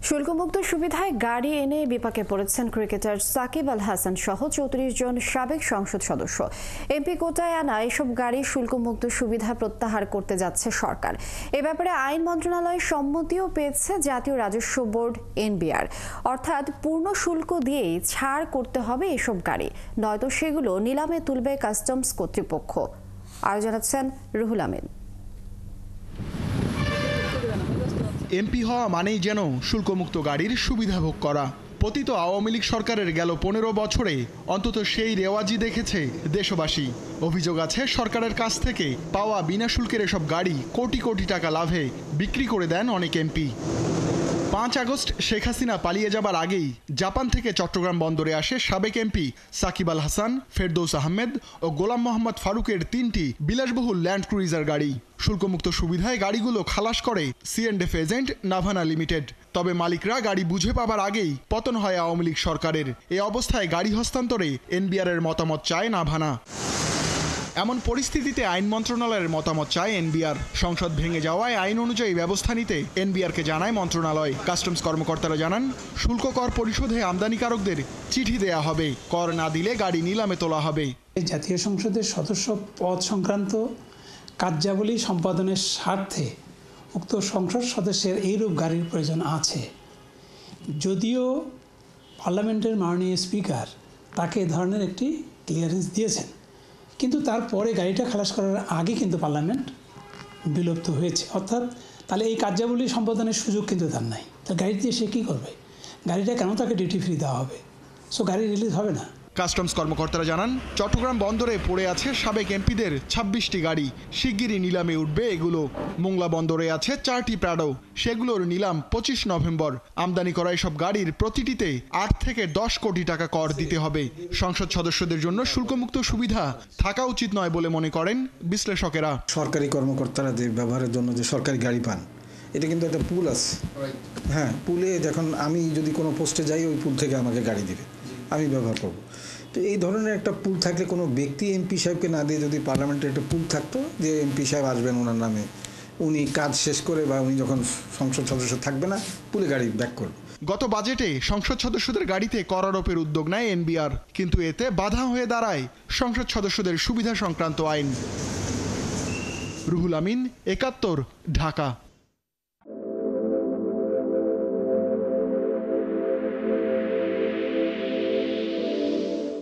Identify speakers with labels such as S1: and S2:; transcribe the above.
S1: শুল্কমুক্ত সুবিধায় গাড়ি এনে বিপাকে পড়েছেন ক্রিকেটার সাকিব আল হাসান সহ ৩৪ জন সাবেক সংসদ সদস্য। এমপি কোটায় আনা এসব গাড়ি শুল্কমুক্ত সুবিধা প্রত্যাহার করতে যাচ্ছে সরকার। এ ব্যাপারে আইন মন্ত্রণালয়ের সম্মতিও পেয়েছে জাতীয় রাজস্ব বোর্ড এনবিআর। অর্থাৎ পূর্ণ শুল্ক দিয়েই ছাড় করতে হবে এসব গাড়ি, নয়তো সেগুলো নিলামে তুলবে কাস্টমস কর্তৃপক্ষ। আরও জানাচ্ছেন রুহুল আমিন।
S2: এমপি হওয়া মানেই যেন শুল্কমুক্ত গাড়ির সুবিধা ভোগ করা। পতিত আওয়ামী লীগ সরকারের গেল ১৫ বছরে অন্তত সেই রেওয়াজি দেখেছে দেশবাসী। অভিযোগ আছে সরকারের কাছ থেকে পাওয়া বিনা শুল্কের এসব গাড়ি কোটি কোটি টাকা লাভে বিক্রি করে দেন অনেক এমপি। ৫ আগস্ট শেখ হাসিনা পালিয়ে যাবার আগেই জাপান থেকে চট্টগ্রাম বন্দরে আসে সাবেক এমপি সাকিব আল হাসান, ফেরদৌস আহমেদ ও গোলাম মোহাম্মদ ফারুকের ৩টি বিলাসবহুল ল্যান্ড ক্রুইজার গাড়ি। শুল্কমুক্ত সুবিধায় গাড়িগুলো খালাস করে সিএনডএফ এজেন্ট নাভানা লিমিটেড। তবে মালিকরা গাড়ি বুঝে পাবার আগেই পতন হয় আওয়ামী লীগ সরকারের। এ অবস্থায় গাড়ি হস্তান্তরে এনবিআরের মতামত চায় নাভানা। এমন পরিস্থিতিতে আইন মন্ত্রণালয়ের মতামত চায় এনবিআর। সংসদ ভেঙে যাওয়ায় আইন অনুযায়ী ব্যবস্থা নিতে এনবিআরকে জানায় মন্ত্রণালয়। কাস্টমস কর্মকর্তারা জানান, শুল্ক কর পরিশোধে আমদানিকারকদের চিঠি দেয়া হবে, কর না দিলে গাড়ি নিলামে তোলা হবে।
S3: জাতীয় সংসদের সদস্য পদ সংক্রান্ত কার্যাবলী সম্পাদনের স্বার্থে উক্ত সংসদ সদস্যের এইরূপ গাড়ির প্রয়োজন আছে। যদিও পার্লামেন্টের মাননীয় স্পিকার তাকে এ ধরনের একটি ক্লিয়ারেন্স দিয়েছেন, কিন্তু তারপরে গাড়িটা খালাস করার আগে কিন্তু পার্লামেন্ট বিলুপ্ত হয়েছে। অর্থাৎ তাহলে এই কার্যাবলী সম্পাদনের সুযোগ কিন্তু তার নাই। তো গাড়ি দিয়ে সে কী করবে? গাড়িটা কেন তাকে ডিউটি ফ্রি দেওয়া হবে? সো গাড়ি রিলিজ হবে না।
S2: কাস্টমস কর্মকর্তারা জানান, চট্টগ্রাম বন্দরে পড়ে আছে সাবেক এমপিদের ২৬টি গাড়ি। শিগগিরই নিলামে উঠবে এগুলো। মোংলা বন্দরে আছে 4টি প্রাডো, সেগুলোর নিলাম ২৫ নভেম্বর। আমদানি করা এসব গাড়ির প্রতিটিতে ৮ থেকে ১০ কোটি টাকা কর দিতে হবে। সংসদ সদস্যদের জন্য শুল্কমুক্ত সুবিধা থাকা উচিত নয় বলে মনে করেন বিশ্লেষকেরা।
S4: সরকারি কর্মকর্তারা যে ব্যবহারের জন্য যে সরকারি গাড়ি পান, এটা কিন্তু একটা পুল আছে। হ্যাঁ, পুলে যখন আমি যদি কোনো পোস্টে যাই, ওই পুল থেকে আমাকে গাড়ি দিবে, আমি ব্যবহার করব। তো এই ধরনের একটা পুল থাকলে কোনো ব্যক্তি এমপি সাহেবকে না দিয়ে যদি পার্লামেন্টে একটা পুল থাকতো যে এমপি সাহেব আসবেন ওনার নামে, উনি কাজ শেষ করে বা উনি যখন সংসদ সদস্য থাকবে না, পুলে গাড়ি ব্যাক করবে।
S2: গত বাজেটে সংসদ সদস্যদের গাড়িতে কর আরোপের উদ্যোগ নেয় এনবিআর, কিন্তু এতে বাধা হয়ে দাঁড়ায় সংসদ সদস্যদের সুবিধা সংক্রান্ত আইন। রুহুল আমিন, ৭১, ঢাকা।